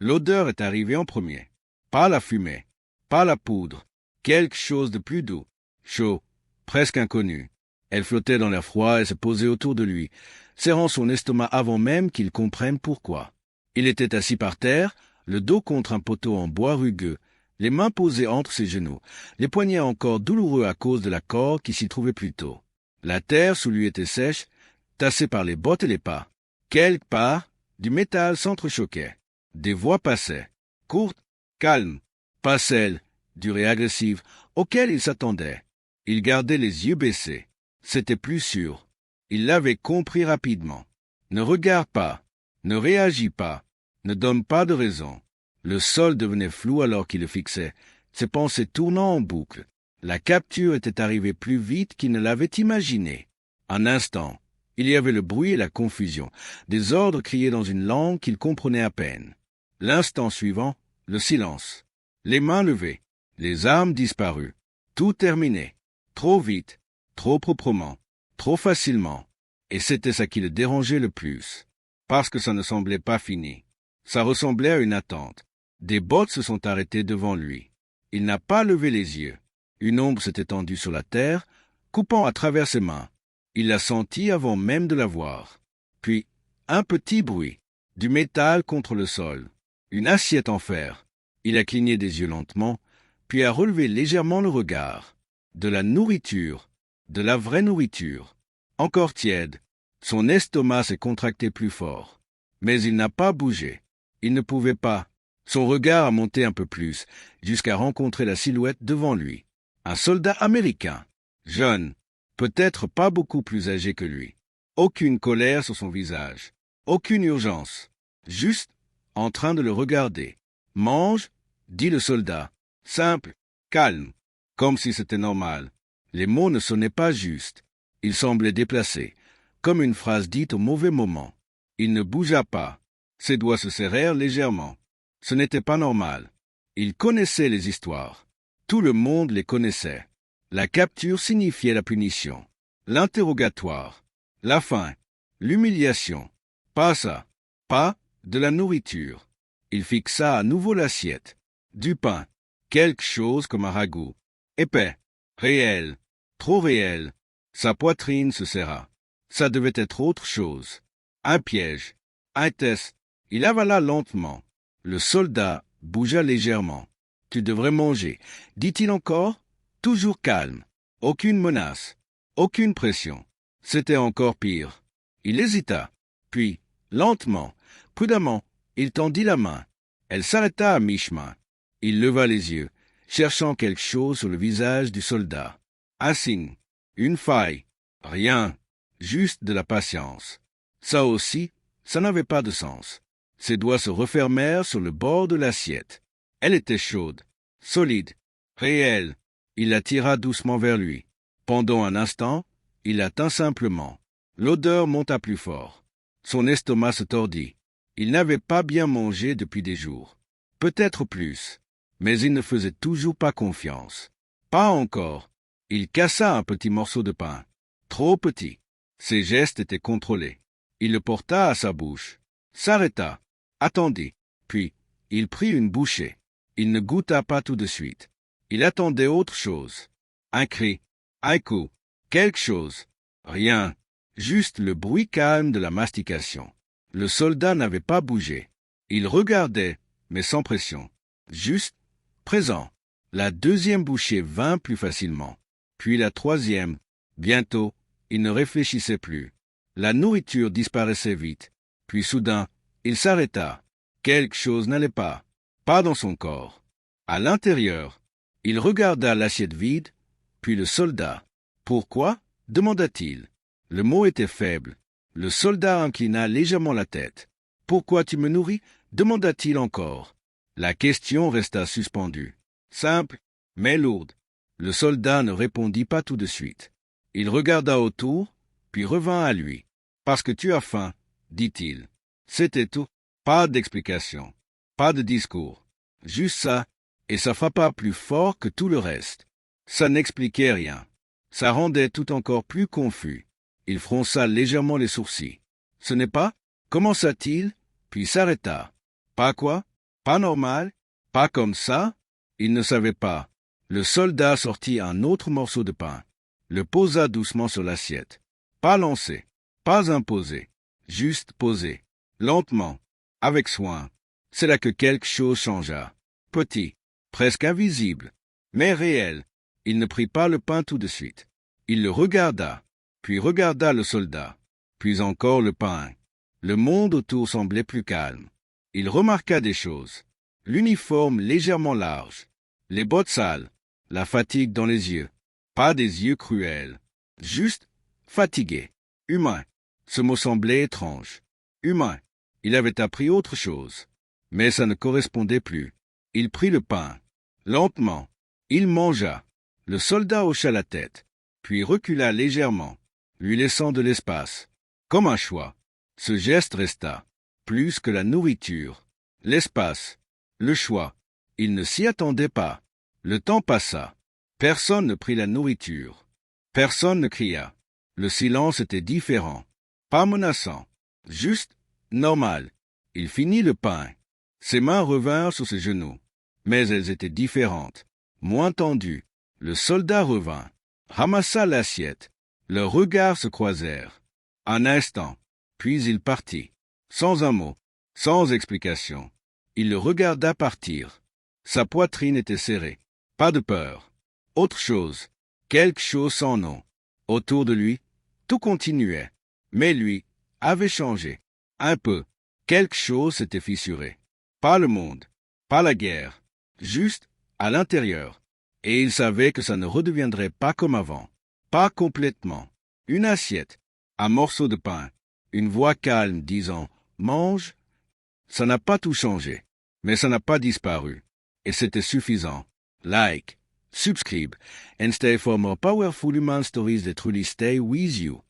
L'odeur est arrivée en premier. Pas la fumée, pas la poudre, quelque chose de plus doux, chaud, presque inconnu. Elle flottait dans l'air froid et se posait autour de lui, serrant son estomac avant même qu'il comprenne pourquoi. Il était assis par terre, le dos contre un poteau en bois rugueux, les mains posées entre ses genoux, les poignets encore douloureux à cause de la corde qui s'y trouvait plus tôt. La terre sous lui était sèche, tassée par les bottes et les pas. Quelque part, du métal s'entrechoquait. Des voix passaient, courtes, calmes, pas celles, dures et agressives, auxquelles il s'attendait. Il gardait les yeux baissés. C'était plus sûr. Il l'avait compris rapidement. Ne regarde pas, ne réagis pas, ne donne pas de raison. Le sol devenait flou alors qu'il le fixait, ses pensées tournant en boucle. La capture était arrivée plus vite qu'il ne l'avait imaginé. Un instant, il y avait le bruit et la confusion, des ordres criés dans une langue qu'il comprenait à peine. L'instant suivant, le silence. Les mains levées, les armes disparues. Tout terminé. Trop vite, trop proprement, trop facilement. Et c'était ça qui le dérangeait le plus. Parce que ça ne semblait pas fini. Ça ressemblait à une attente. Des bottes se sont arrêtées devant lui. Il n'a pas levé les yeux. Une ombre s'est étendue sur la terre, coupant à travers ses mains. Il l'a sentie avant même de la voir. Puis, un petit bruit, du métal contre le sol, une assiette en fer. Il a cligné des yeux lentement, puis a relevé légèrement le regard. De la nourriture, de la vraie nourriture. Encore tiède, son estomac s'est contracté plus fort. Mais il n'a pas bougé. Il ne pouvait pas. Son regard a monté un peu plus, jusqu'à rencontrer la silhouette devant lui. Un soldat américain, jeune, peut-être pas beaucoup plus âgé que lui. Aucune colère sur son visage, aucune urgence, juste en train de le regarder. « Mange » dit le soldat, simple, calme, comme si c'était normal. Les mots ne sonnaient pas justes. Ils semblaient déplacés, comme une phrase dite au mauvais moment. Il ne bougea pas. Ses doigts se serrèrent légèrement. Ce n'était pas normal. Il connaissait les histoires. Tout le monde les connaissait. La capture signifiait la punition, l'interrogatoire, la faim, l'humiliation. Pas ça, pas de la nourriture. Il fixa à nouveau l'assiette. Du pain, quelque chose comme un ragoût. Épais, réel, trop réel. Sa poitrine se serra. Ça devait être autre chose. Un piège, un test. Il avala lentement. Le soldat bougea légèrement. « Tu devrais manger, » dit-il encore, toujours calme. Aucune menace, aucune pression. C'était encore pire. Il hésita. Puis, lentement, prudemment, il tendit la main. Elle s'arrêta à mi-chemin. Il leva les yeux, cherchant quelque chose sur le visage du soldat. Un signe, une faille, rien, juste de la patience. Ça aussi, ça n'avait pas de sens. Ses doigts se refermèrent sur le bord de l'assiette. Elle était chaude, solide, réelle. Il la tira doucement vers lui. Pendant un instant, il la tint simplement. L'odeur monta plus fort. Son estomac se tordit. Il n'avait pas bien mangé depuis des jours. Peut-être plus. Mais il ne faisait toujours pas confiance. Pas encore. Il cassa un petit morceau de pain. Trop petit. Ses gestes étaient contrôlés. Il le porta à sa bouche. S'arrêta. Attendit. Puis, il prit une bouchée. Il ne goûta pas tout de suite. Il attendait autre chose. Un cri, un coup, quelque chose. Rien. Juste le bruit calme de la mastication. Le soldat n'avait pas bougé. Il regardait, mais sans pression. Juste, présent. La deuxième bouchée vint plus facilement. Puis la troisième. Bientôt, il ne réfléchissait plus. La nourriture disparaissait vite. Puis soudain, il s'arrêta. Quelque chose n'allait pas. Pas dans son corps. À l'intérieur, il regarda l'assiette vide, puis le soldat. « Pourquoi » demanda-t-il. Le mot était faible. Le soldat inclina légèrement la tête. « Pourquoi tu me nourris » demanda-t-il encore. La question resta suspendue. Simple, mais lourde. Le soldat ne répondit pas tout de suite. Il regarda autour, puis revint à lui. « Parce que tu as faim » dit-il. C'était tout. Pas d'explication. Pas de discours. Juste ça, et ça frappa plus fort que tout le reste. Ça n'expliquait rien. Ça rendait tout encore plus confus. Il fronça légèrement les sourcils. « Ce n'est pas » commença-t-il, puis s'arrêta. « Pas quoi » Pas normal, pas comme ça. Il ne savait pas. Le soldat sortit un autre morceau de pain, le posa doucement sur l'assiette. Pas lancé, pas imposé, juste posé, lentement, avec soin. C'est là que quelque chose changea. Petit, presque invisible, mais réel. Il ne prit pas le pain tout de suite. Il le regarda, puis regarda le soldat, puis encore le pain. Le monde autour semblait plus calme. Il remarqua des choses. L'uniforme légèrement large, les bottes sales, la fatigue dans les yeux. Pas des yeux cruels, juste fatigué, humain. Ce mot semblait étrange. Humain. Il avait appris autre chose. Mais ça ne correspondait plus. Il prit le pain. Lentement. Il mangea. Le soldat hocha la tête, puis recula légèrement, lui laissant de l'espace. Comme un choix. Ce geste resta. Plus que la nourriture. L'espace. Le choix. Il ne s'y attendait pas. Le temps passa. Personne ne prit la nourriture. Personne ne cria. Le silence était différent. Pas menaçant. Juste normal. Il finit le pain. Ses mains revinrent sur ses genoux. Mais elles étaient différentes. Moins tendues. Le soldat revint. Ramassa l'assiette. Leurs regards se croisèrent. Un instant. Puis il partit. Sans un mot. Sans explication. Il le regarda partir. Sa poitrine était serrée. Pas de peur. Autre chose. Quelque chose sans nom. Autour de lui, tout continuait. Mais lui avait changé. Un peu. Quelque chose s'était fissuré. Pas le monde. Pas la guerre. Juste à l'intérieur. Et il savait que ça ne redeviendrait pas comme avant. Pas complètement. Une assiette. Un morceau de pain. Une voix calme disant « Mange ». Ça n'a pas tout changé. Mais ça n'a pas disparu. Et c'était suffisant. Like, subscribe, and stay for more powerful human stories that truly stay with you.